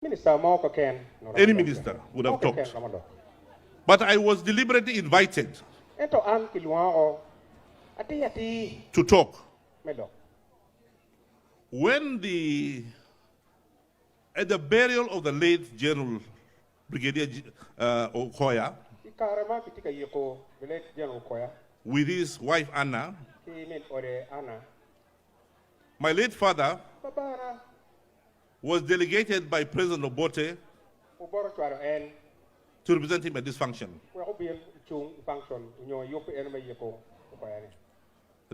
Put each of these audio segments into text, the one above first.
Any minister would have talked. But I was deliberately invited to talk. When at the burial of the late General Brigadier Okoya, with his wife Anna, my late father was delegated by President Obote to represent him at this function.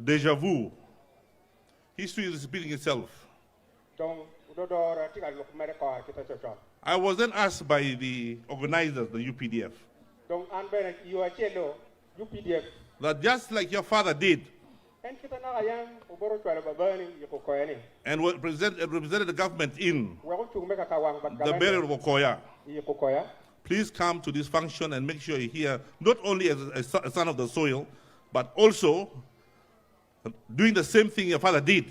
Deja vu. History is repeating itself. I was then asked by the organizers, the UPDF, that just like your father did, and represented the government in the burial of Okoya, please come to this function and make sure you're here, not only as a son of the soil, but also doing the same thing your father did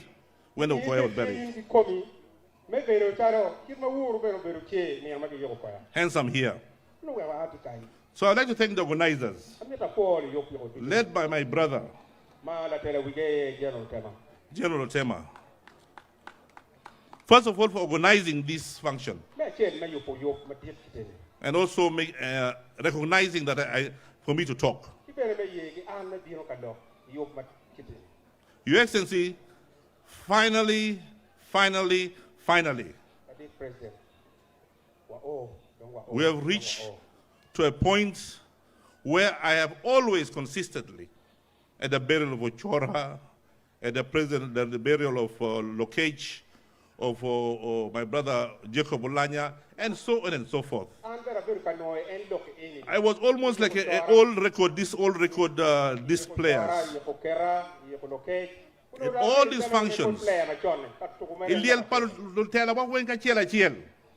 when Okoya was buried. Hence I'm here. So I'd like to thank the organizers, led by my brother, General Tema. First of all, for organizing this function, and also recognizing that for me to talk. Your Excellency, finally, we have reached to a point where I have always consistently, at the burial of Ochora, at the burial of Lokage, of my brother Jacob Olanya, and so on and so forth. I was almost like an old record disc players. In all these functions,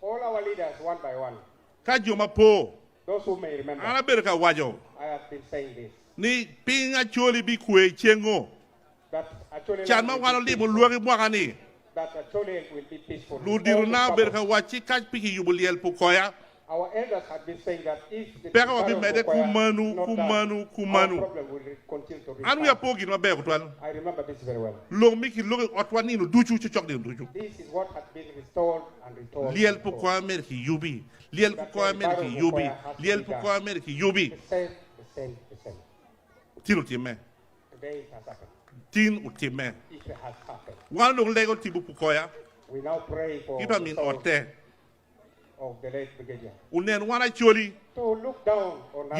all our leaders, one by one, those who may remember, I have been saying this. That actually will be peaceful. Our elders had been saying that if the problem will continue to return. I remember this very well. This is what had been restored and retold. The same. Today it has happened. It has happened. We now pray for the soul of the late brigadier to look down on us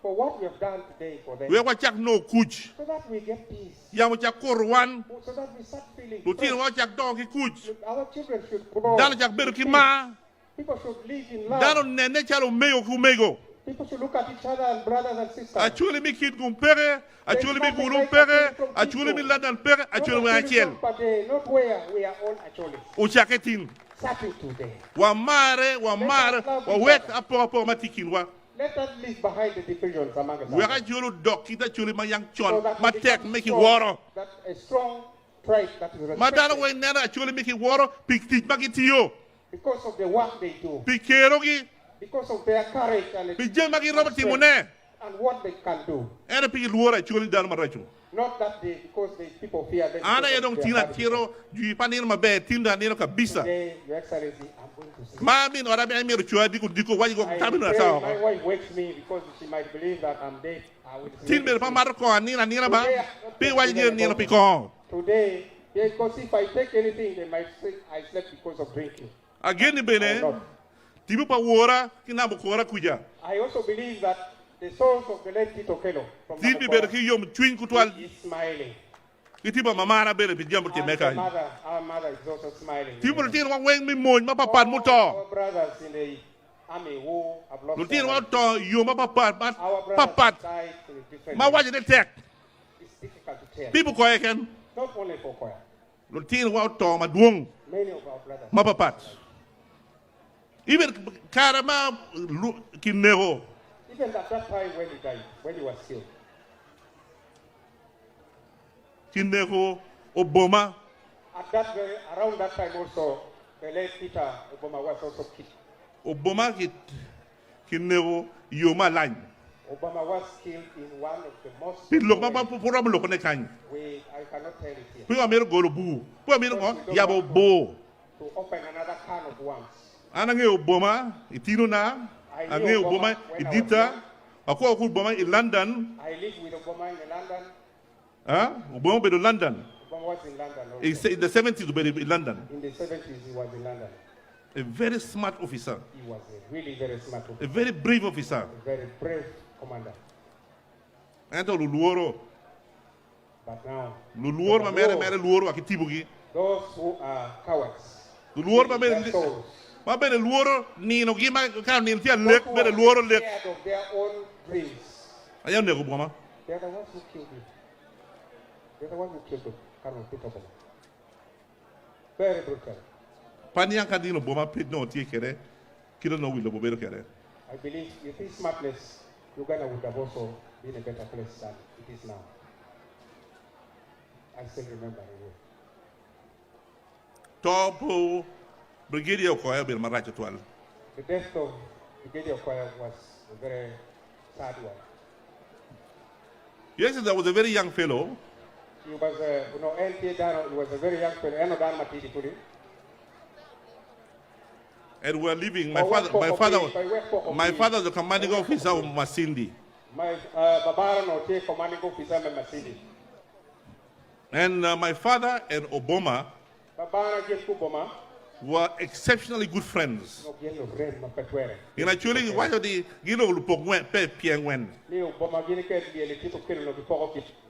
for what we have done today for them, so that we get peace, so that we start feeling fresh. Our children should grow. People should live in love. People should look at each other as brothers and sisters. Not where we are all actually. Starting today. Let us leave behind the divisions among us. So that a strong tribe that is respected because of the work they do, because of their courage and what they can do. Not that because people fear them. Today, Your Excellency, I'm going to say. My wife wakes me because she might believe that I'm dead. I will sleep. Today, because if I take anything, they might say I slept because of drinking. Again, I also believe that the souls of the late Tito Okello from Namukola is smiling. Our mother is also smiling. Our brothers in the army who have lost their lives. Our brothers died in different ways. It's difficult to tell. Not only for Okoya. Many of our brothers. Even Karama Kinero. Even at that time when he died, when he was killed. Kinero, Obama. Around that time also, The late Peter Obama was also killed. Obama kinero yoma line. Obama was killed in one of the most. Pit look mama pura look ne kan. I cannot tell it here. Pura mero go bu. Pura mero go yabo bo. To open another can of worms. Anange Obama itino na. Ange Obama idita. Ako Obama in London. I live with Obama in London. Obama be to London. Obama was in London. In the 70s, he was in London. In the 70s, he was in London. A very smart officer. He was a really very smart officer. A very brave officer. A very brave commander. Ento Luluoro. But now, Luluoro, mere Luoro akitibugi. Those who are cowards. Luluoro, ma bene Luoro ni no gima kan ni tia lek bene Luoro lek. Of their own dreams. Ayan ne Obama. They are the ones who killed him. They are the ones who killed him. Very brutal. Paniang kadino Obama pit no tie kere. Kilo no will Obama kere. I believe with his smartness, Uganda would have also been a better place than it is now. I still remember it. Topo Brigadier Okoya bir maracha twal. The death of Brigadier Okoya was a very sad one. Yes, there was a very young fellow. He was he was a very young fellow. And we were leaving. My father was the commanding officer of Masindi. And my father and Obama were exceptionally good friends. And actually, why are they Piangwen?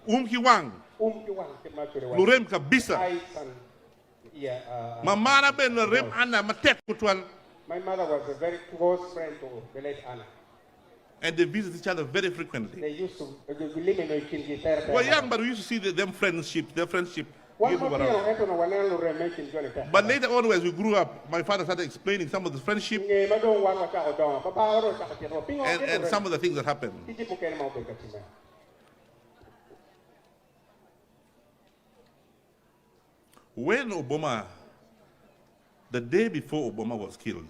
Kiwang. Lurem kabisa. Mamana ben rem Anna matek kutwal. My mother was a very close friend to the late Anna. And they visit each other very frequently. They used to live in Well, young, but we used to see their friendship. But later on, as we grew up, my father started explaining some of the friendship and some of the things that happened. When Obama, the day before Obama was killed,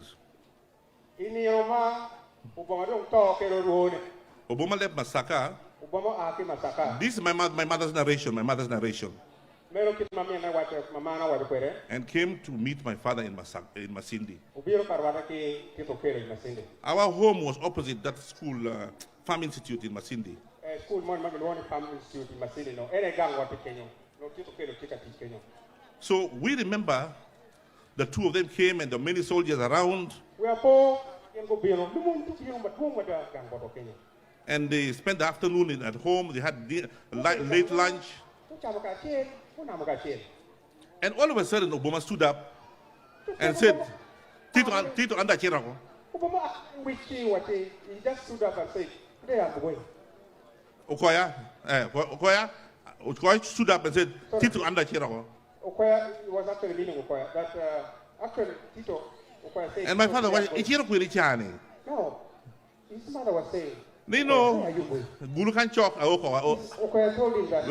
Obama left Masaka. This is my mother's narration. And came to meet my father in Masindi. Our home was opposite that school, Farm Institute in Masindi. So we remember the two of them came and the many soldiers around. And they spent the afternoon at home. They had late lunch. And all of a sudden, Obama stood up and said, Tito anda chirako. He just stood up and said, "Today I'm going." Okoya stood up and said, Tito anda chirako. Okoya was actually meaning Okoya. That actually Tito Okoya said. And my father was Ichiro. No, his mother was saying. Nino, Gulukan chok, Okoya told him that. I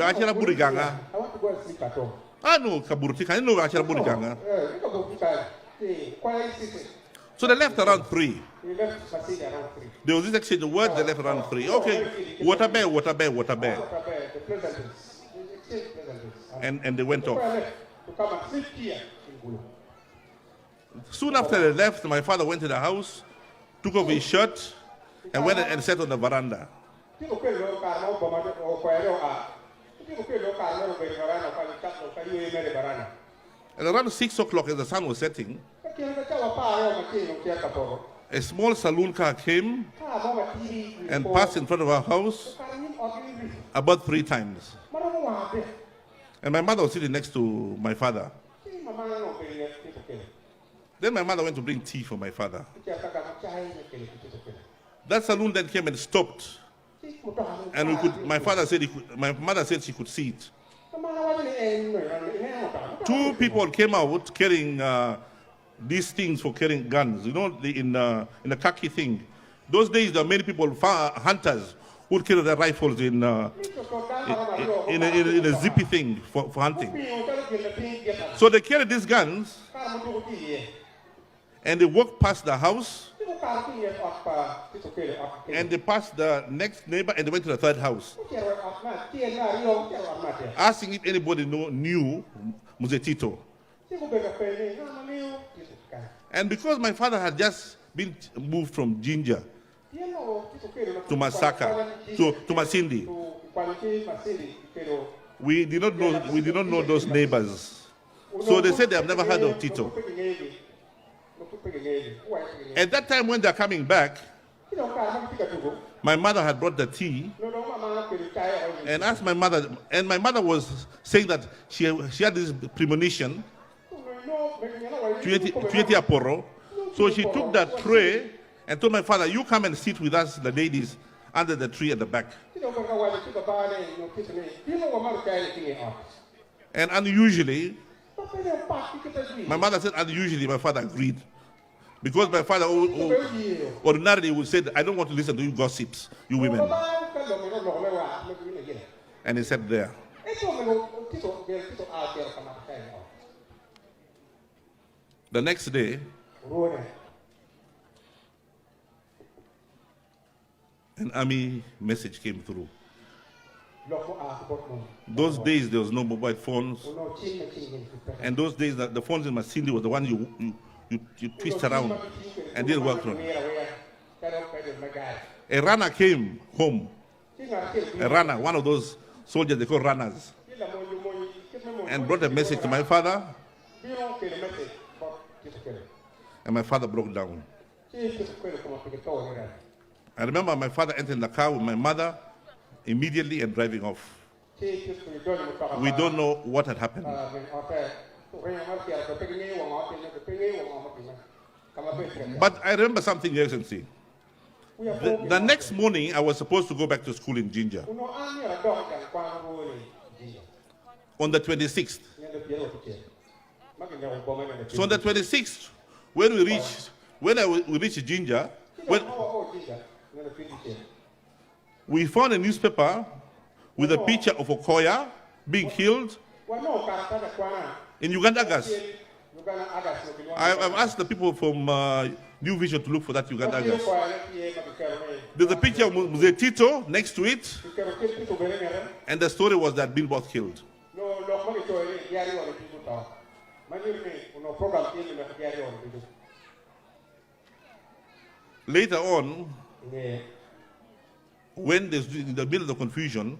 want to go and sleep at home. No, Kaburtika, no, Buriganga. So they left around 3. There was this exchange of words, they left around 3. Okay, water bear. And they went off. Soon after they left, my father went to the house, took off his shirt, and went and sat on the veranda. And around 6 o'clock, as the sun was setting, a small saloon car came and passed in front of our house about 3 times. And my mother was sitting next to my father. Then my mother went to bring tea for my father. That saloon then came and stopped. And my mother said she could see it. 2 people came out carrying these things for carrying guns. You know, in the khaki thing. Those days, there were many people, hunters, who would carry their rifles in a zippy thing for hunting. So they carried these guns, And they walked past the house. And they passed the next neighbor and they went to the third house, asking if anybody knew Muzetito. And because my father had just been moved from Jinja to Masaka, to Masindi, we did not know those neighbors. So they said they have never heard of Tito. At that time when they're coming back, my mother had brought the tea and asked my mother, and my mother was saying that she had this premonition, so she took that tray and told my father, you come and sit with us, the ladies, under the tree at the back. And unusually, my mother said unusually, my father agreed. Because my father ordinarily would say, I don't want to listen to you gossips, you women. And he sat there. The next day, an army message came through. Those days, there was no mobile phones. And those days, the phones in Masindi was the one you twist around and didn't work on. A runner came home. A runner, one of those soldiers they call runners, and brought a message to my father. And my father broke down. I remember my father entered the car with my mother immediately and driving off. We don't know what had happened. But I remember something, Your Excellency. The next morning, I was supposed to go back to school in Jinja. On the 26th. So on the 26th, when we reached Jinja, we found a newspaper with a picture of Okoya being killed in Uganda gas. I've asked the people from New Vision to look for that Uganda gas. There's a picture of Muzetito next to it, and the story was that been both killed. Later on, when there's in the middle of the confusion,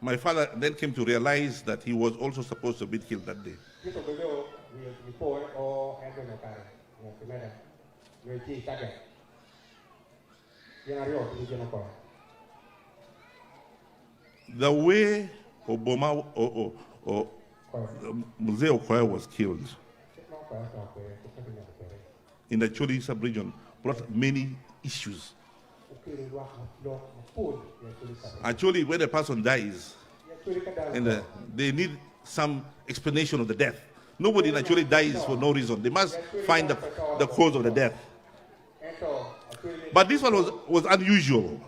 my father then came to realize that he was also supposed to be killed that day. The way Obama or Mzee Okoya was killed in the Choli sub-region brought many issues. Actually, when a person dies, and they need some explanation of the death. Nobody actually dies for no reason. They must find the cause of the death. But this one was unusual.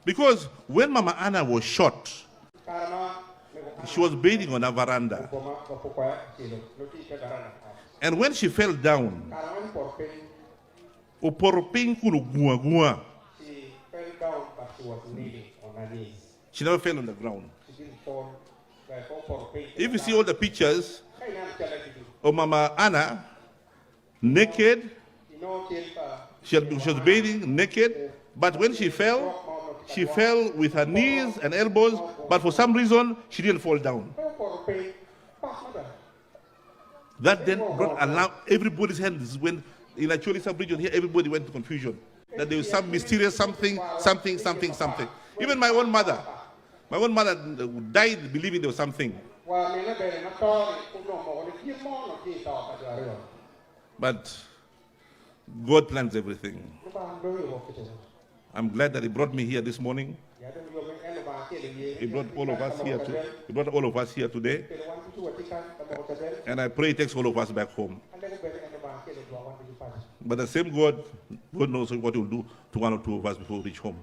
Because when Mama Anna was shot, she was bathing on a veranda. And when she fell down, she fell down, but she was kneeling on her knees. She never fell on the ground. She didn't fall. If you see all the pictures of Mama Anna, naked, she was bathing naked, but when she fell with her knees and elbows, but for some reason, she didn't fall down. That then brought alarm. Everybody's hands when in actually some region here, everybody went to confusion. That there was some mysterious something. Even my own mother died believing there was something. But God plans everything. I'm glad that He brought me here this morning. He brought all of us here. He brought all of us here today. And I pray He takes all of us back home. But the same God knows what He will do to one or two of us before we reach home.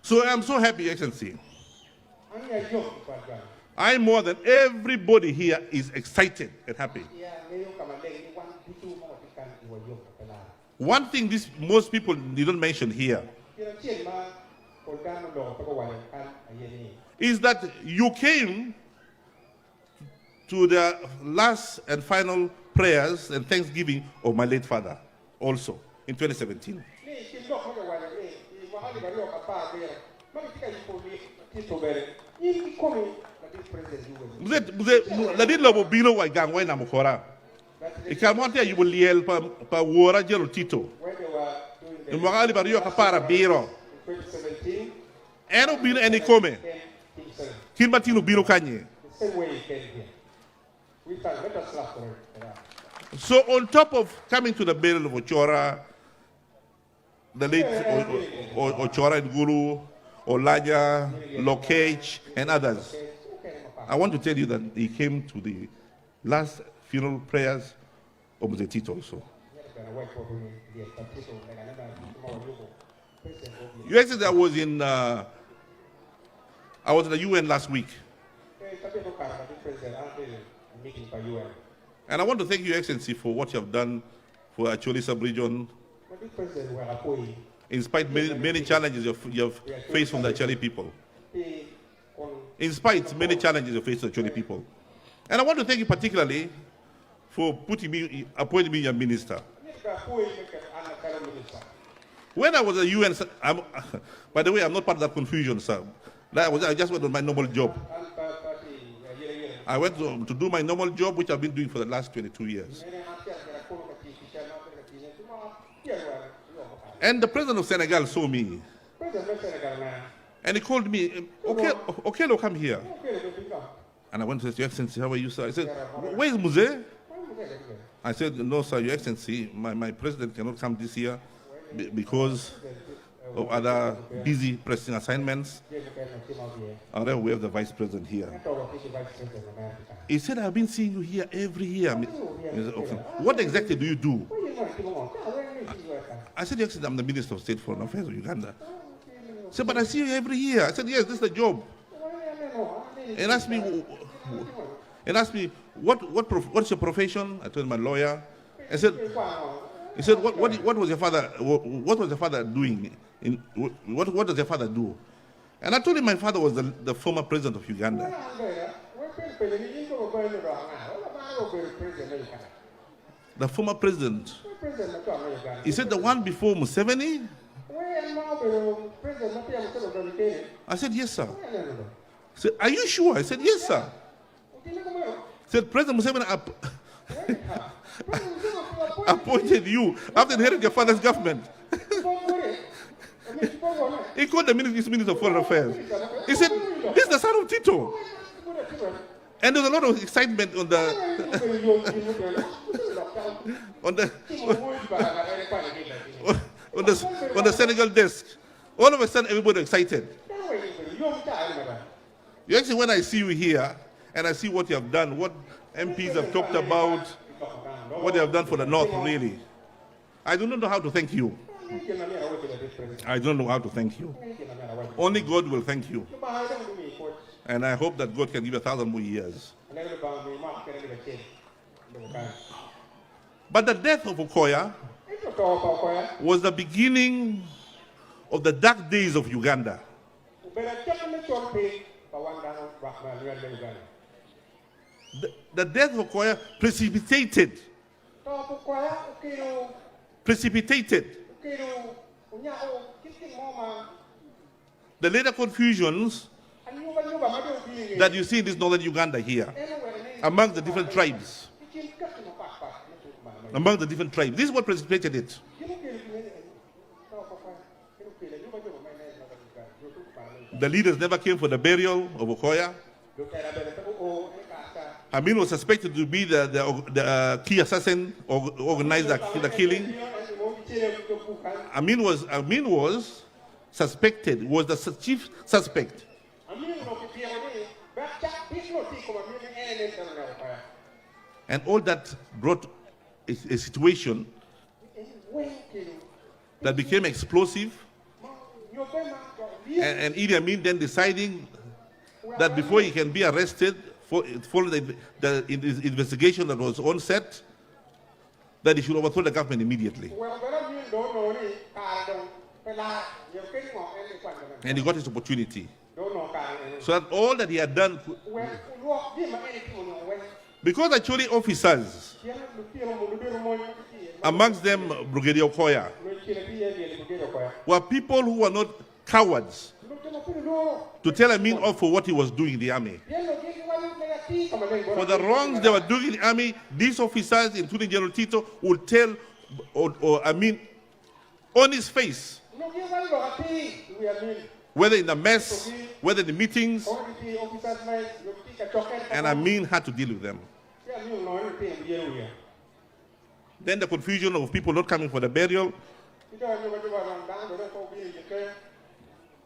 So I'm so happy, Excellency. I more than everybody here is excited and happy. One thing most people didn't mention here is that you came to the last and final prayers and thanksgiving of my late father also in 2017. Ikamonte you will yell pa wora jelo tito. Mwagali bariyo kapara biro. Eno biro eni come. Kilmatino biro kanye. So on top of coming to the burial of Ochora, the late Ochora and Guru, Olanya, Lokage, and others, I want to tell you that he came to the last funeral prayers of the Tito also. Your Excellency, I was in the UN last week. And I want to thank you, Excellency, for what you have done for Acholi sub-region. In spite of many challenges you have faced from the Acholi people. In spite of many challenges you faced from the Acholi people. And I want to thank you particularly for appointing me your minister. When I was at UN, by the way, I'm not part of that confusion, sir. I just went on my normal job. I went to do my normal job, which I've been doing for the last 22 years. And the president of Senegal saw me. And he called me, Okello, come here. And I went to say, Your Excellency, how are you, sir? I said, where is Muse? I said, no, sir, Your Excellency, my president cannot come this year because of other busy pressing assignments. And then we have the vice president here. He said, I've been seeing you here every year. What exactly do you do? I said, yes, I'm the Minister of State Foreign Affairs of Uganda. He said, but I see you every year. I said, yes, this is the job. And asked me, what's your profession? I told him, I'm a lawyer. He said, what was your father doing? What does your father do? And I told him my father was the former president of Uganda. The former president. He said the one before Museveni? I said, yes, sir. He said, are you sure? I said, yes, sir. He said, President Museveni appointed you after the head of your father's government. He called the Minister of Foreign Affairs. He said, this is the son of Tito. And there's a lot of excitement on the Senegal desk. All of a sudden, everybody excited. You actually, when I see you here, and I see what you have done, what MPs have talked about, what they have done for the North, really, I do not know how to thank you. I don't know how to thank you. Only God will thank you. And I hope that God can give 1,000 more years. But the death of Okoya was the beginning of the dark days of Uganda. The death of Okoya precipitated the later confusions that you see in this northern Uganda here, among the different tribes. Among the different tribes. This is what precipitated it. The leaders never came for the burial of Okoya. Amin was suspected to be the key assassin or organized the killing. Amin was suspected, was the chief suspect. And all that brought a situation that became explosive. And Idi Amin then deciding that before he can be arrested, following the investigation that was on set, that he should overthrow the government immediately. And he got his opportunity. So that all that he had done, because actually officers, amongst them Brigadier Okoya, were people who were not cowards to tell Amin off for what he was doing in the army. For the wrongs they were doing in the army, these officers, including General Tito, would tell Amin on his face, whether in the mess, whether in the meetings, and Amin had to deal with them. Then the confusion of people not coming for the burial,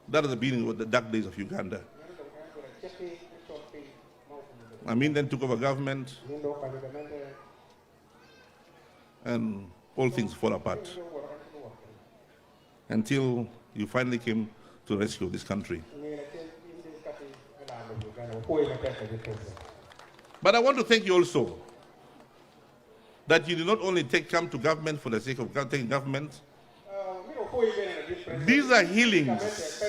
that is the beginning of the dark days of Uganda. Amin then took over government, and all things fall apart until you finally came to rescue this country. But I want to thank you also that you did not only come to government for the sake of taking government. These are healings.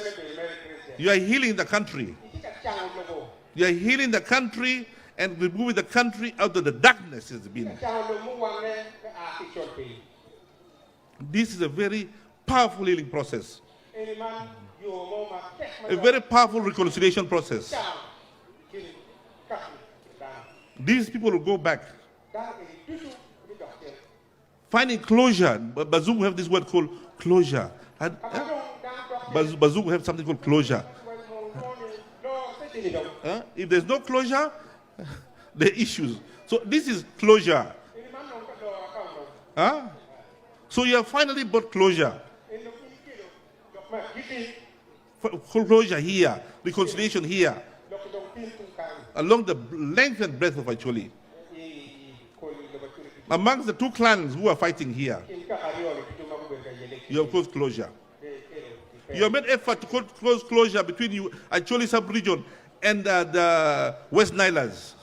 You are healing the country. You are healing the country and removing the country out of the darkness it's been. This is a very powerful healing process. A very powerful reconciliation process. These people will go back, finding closure. Bazungu have this word called closure. Bazungu have something called closure. If there's no closure, there are issues. So this is closure. So you have finally brought closure. Closure here, reconciliation here, along the length and breadth of actually. Amongst the two clans who are fighting here, you have caused closure. You have made effort to close closure between you, actually sub-region, and the West Nilers.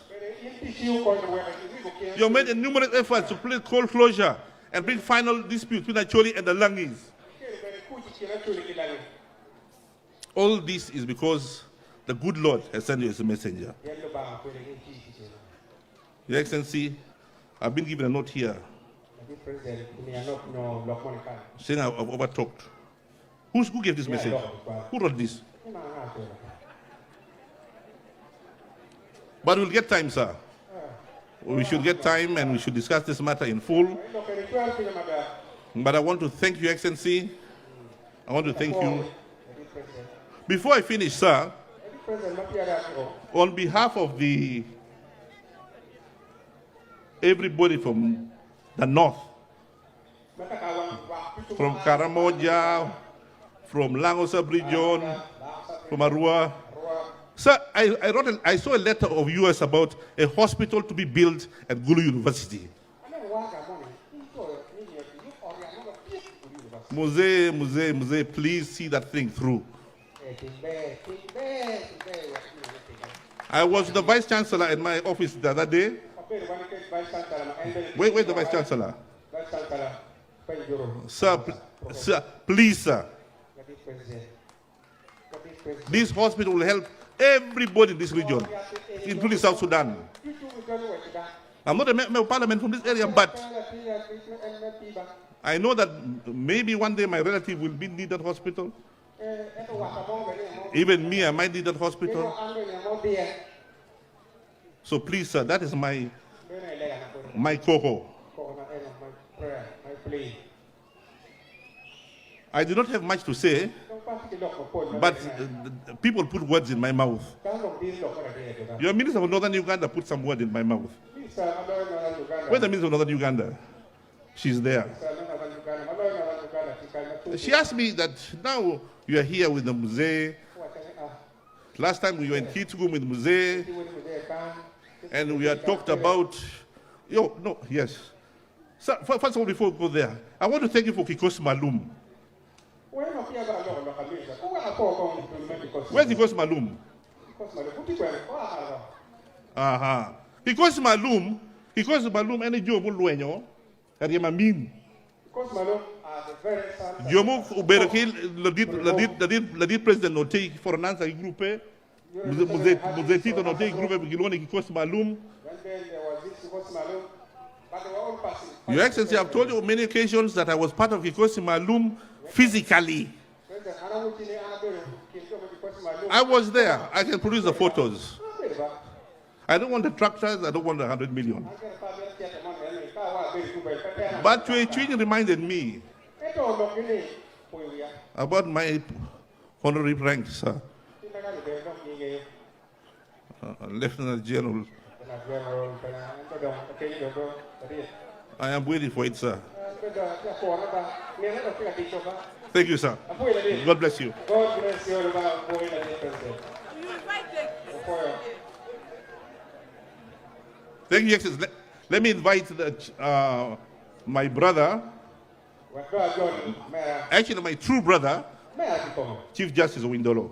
You have made numerous efforts to close closure and bring final dispute between Acholi and the Langis. All this is because the good Lord has sent you as a messenger. Your Excellency, I've been given a note here saying I've overtalked. Who gave this message? Who wrote this? But we'll get time, sir. We should get time and we should discuss this matter in full. But I want to thank you, Excellency. I want to thank you. Before I finish, sir, on behalf of everybody from the north, from Karamoja, from Lagos region, from Arua, sir, I saw a letter of yours about a hospital to be built at Gulu University. Muse, please see that thing through. I was the Vice Chancellor at my office the other day. Where's the Vice Chancellor? Sir, please, sir. This hospital will help everybody in this region, including South Sudan. I'm not a member of parliament from this area, but I know that maybe one day my relative will need that hospital. Even me, I might need that hospital. So please, sir, that is my coho. I do not have much to say, but people put words in my mouth. Your Minister of Northern Uganda put some word in my mouth. Where's the Minister of Northern Uganda? She's there. She asked me that now you are here with the Muse. Last time we were in Kitgum with Muse, and we had talked about, yes. So, first of all, before we go there, I want to thank you for Kikos Malum. Where's Kikos Malum? Aha. Because malum any job luenyo, kaya mamin. Jomo uberekil ladit president no take for an answer group. Muzetito no take group begilone because malum. Your Excellency, I've told you on many occasions that I was part of Kikosi Malum physically. I was there. I can produce the photos. I don't want the tractors. I don't want the 100 million. But Chewing reminded me about my honorary rank, sir. Lieutenant General. I am waiting for it, sir. Thank you, sir. God bless you. God bless you. Thank you, Excellency. Let me invite my brother, actually my true brother, Chief Justice Windolo.